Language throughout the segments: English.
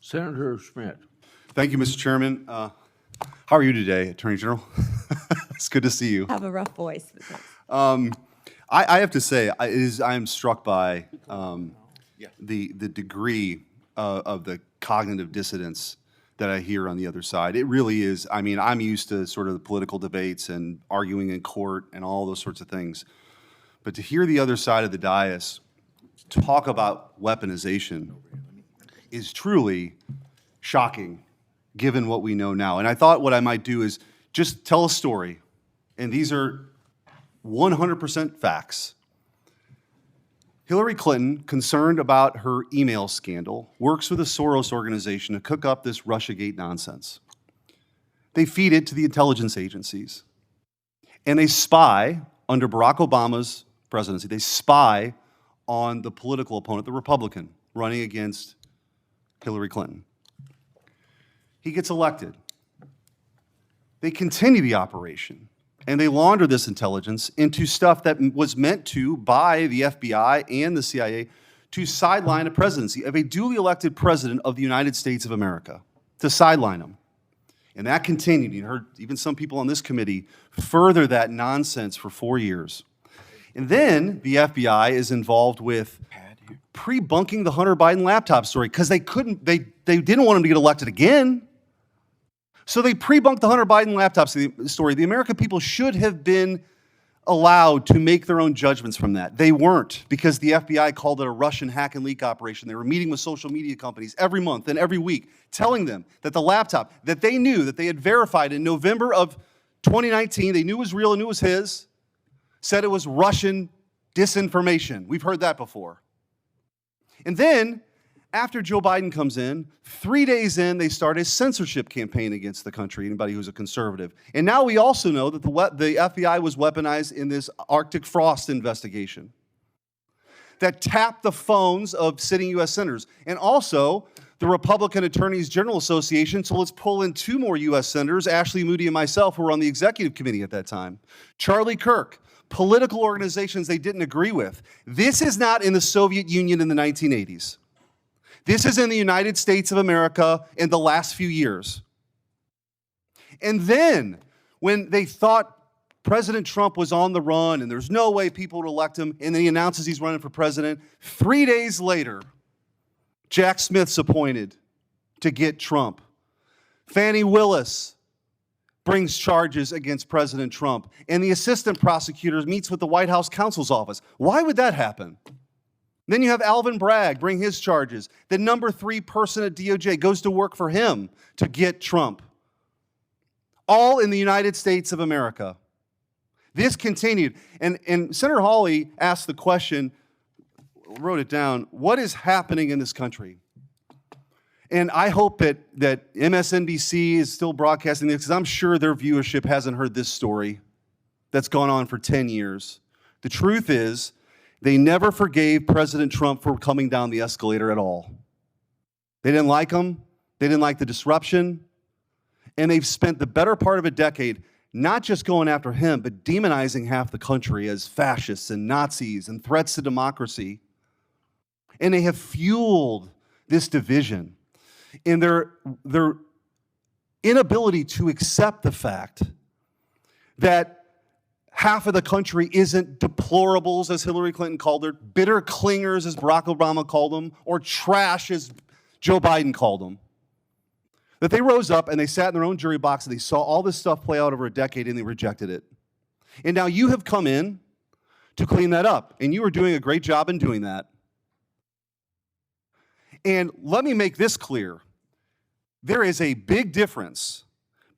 Senator Schmitt. Thank you, Mr. Chairman. How are you today, Attorney General? It's good to see you. Have a rough voice. But thanks. I have to say, I am struck by the degree of the cognitive dissonance that I hear on the other side. It really is. I mean, I'm used to sort of the political debates and arguing in court and all those sorts of things. But to hear the other side of the dais talk about weaponization is truly shocking, given what we know now. And I thought what I might do is just tell a story. And these are 100% facts. Hillary Clinton, concerned about her email scandal, works with a Soros organization to cook up this Russiagate nonsense. They feed it to the intelligence agencies. And they spy, under Barack Obama's presidency, they spy on the political opponent, the Republican, running against Hillary Clinton. He gets elected. They continue the operation. And they launder this intelligence into stuff that was meant to, by the FBI and the CIA, to sideline a presidency of a duly elected president of the United States of America, to sideline him. And that continued. You heard even some people on this committee further that nonsense for 4 years. And then the FBI is involved with pre-bunking the Hunter Biden laptop story because they didn't want him to get elected again. So they pre-bunked the Hunter Biden laptop story. The American people should have been allowed to make their own judgments from that. They weren't, because the FBI called it a Russian hack and leak operation. They were meeting with social media companies every month and every week, telling them that the laptop that they knew, that they had verified in November of 2019, they knew was real and knew was his, said it was Russian disinformation. We've heard that before. And then, after Joe Biden comes in, 3 days in, they start a censorship campaign against the country, anybody who's a conservative. And now we also know that the FBI was weaponized in this Arctic frost investigation that tapped the phones of sitting U.S. senators. And also, the Republican Attorneys General Association, so let's pull in 2 more U.S. senators, Ashley Moody and myself, who were on the executive committee at that time. Charlie Kirk, political organizations they didn't agree with. This is not in the Soviet Union in the 1980s. This is in the United States of America in the last few years. And then, when they thought President Trump was on the run and there's no way people would elect him, and then he announces he's running for president, 3 days later, Jack Smith's appointed to get Trump. Fannie Willis brings charges against President Trump, and the assistant prosecutor meets with the White House counsel's office. Why would that happen? Then you have Alvin Bragg bring his charges. The number 3 person at DOJ goes to work for him to get Trump. All in the United States of America. This continued. And Senator Hawley asked the question, wrote it down, what is happening in this country? And I hope that MSNBC is still broadcasting this, because I'm sure their viewership hasn't heard this story that's gone on for 10 years. The truth is, they never forgave President Trump for coming down the escalator at all. They didn't like him. They didn't like the disruption. And they've spent the better part of a decade not just going after him, but demonizing half the country as fascists and Nazis and threats to democracy. And they have fueled this division in their inability to accept the fact that half of the country isn't deplorables, as Hillary Clinton called her, bitter clingers, as Barack Obama called them, or trash, as Joe Biden called them. That they rose up and they sat in their own jury box and they saw all this stuff play out over a decade and they rejected it. And now you have come in to clean that up, and you are doing a great job in doing that. And let me make this clear. There is a big difference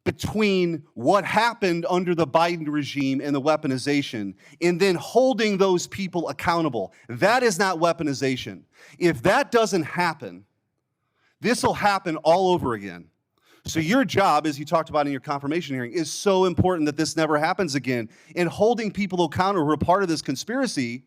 between what happened under the Biden regime and the weaponization, and then holding those people accountable. That is not weaponization. If that doesn't happen, this will happen all over again. So your job, as you talked about in your confirmation hearing, is so important that this never happens again. And holding people accountable who are part of this conspiracy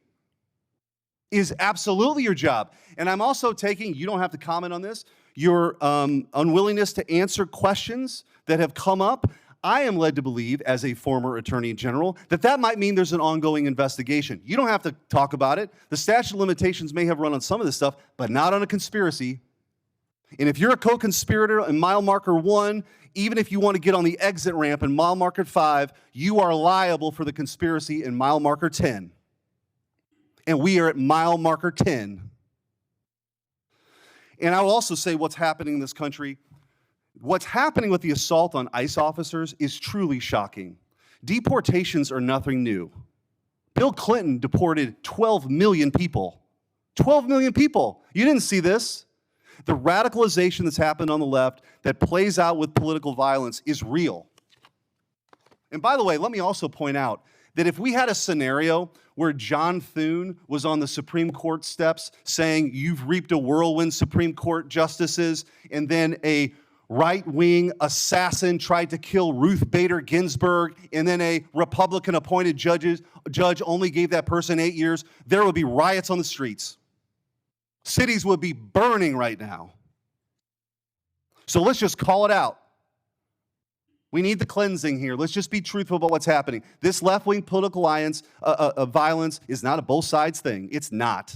is absolutely your job. And I'm also taking, you don't have to comment on this, your unwillingness to answer questions that have come up. I am led to believe, as a former attorney general, that might mean there's an ongoing investigation. You don't have to talk about it. The statute of limitations may have run on some of this stuff, but not on a conspiracy. And if you're a co-conspirator in mile marker 1, even if you want to get on the exit ramp in mile marker 5, you are liable for the conspiracy in mile marker 10. And we are at mile marker 10. And I will also say what's happening in this country. What's happening with the assault on ICE officers is truly shocking. Deportations are nothing new. Bill Clinton deported 12 million people. 12 million people. You didn't see this. The radicalization that's happened on the left that plays out with political violence is real. And by the way, let me also point out that if we had a scenario where John Thune was on the Supreme Court steps saying, "You've reaped a whirlwind, Supreme Court justices," and then a right-wing assassin tried to kill Ruth Bader Ginsburg, and then a Republican-appointed judge only gave that person 8 years, there would be riots on the streets. Cities would be burning right now. So let's just call it out. We need the cleansing here. Let's just be truthful about what's happening. This left-wing political alliance violence is not a both sides thing. It's not.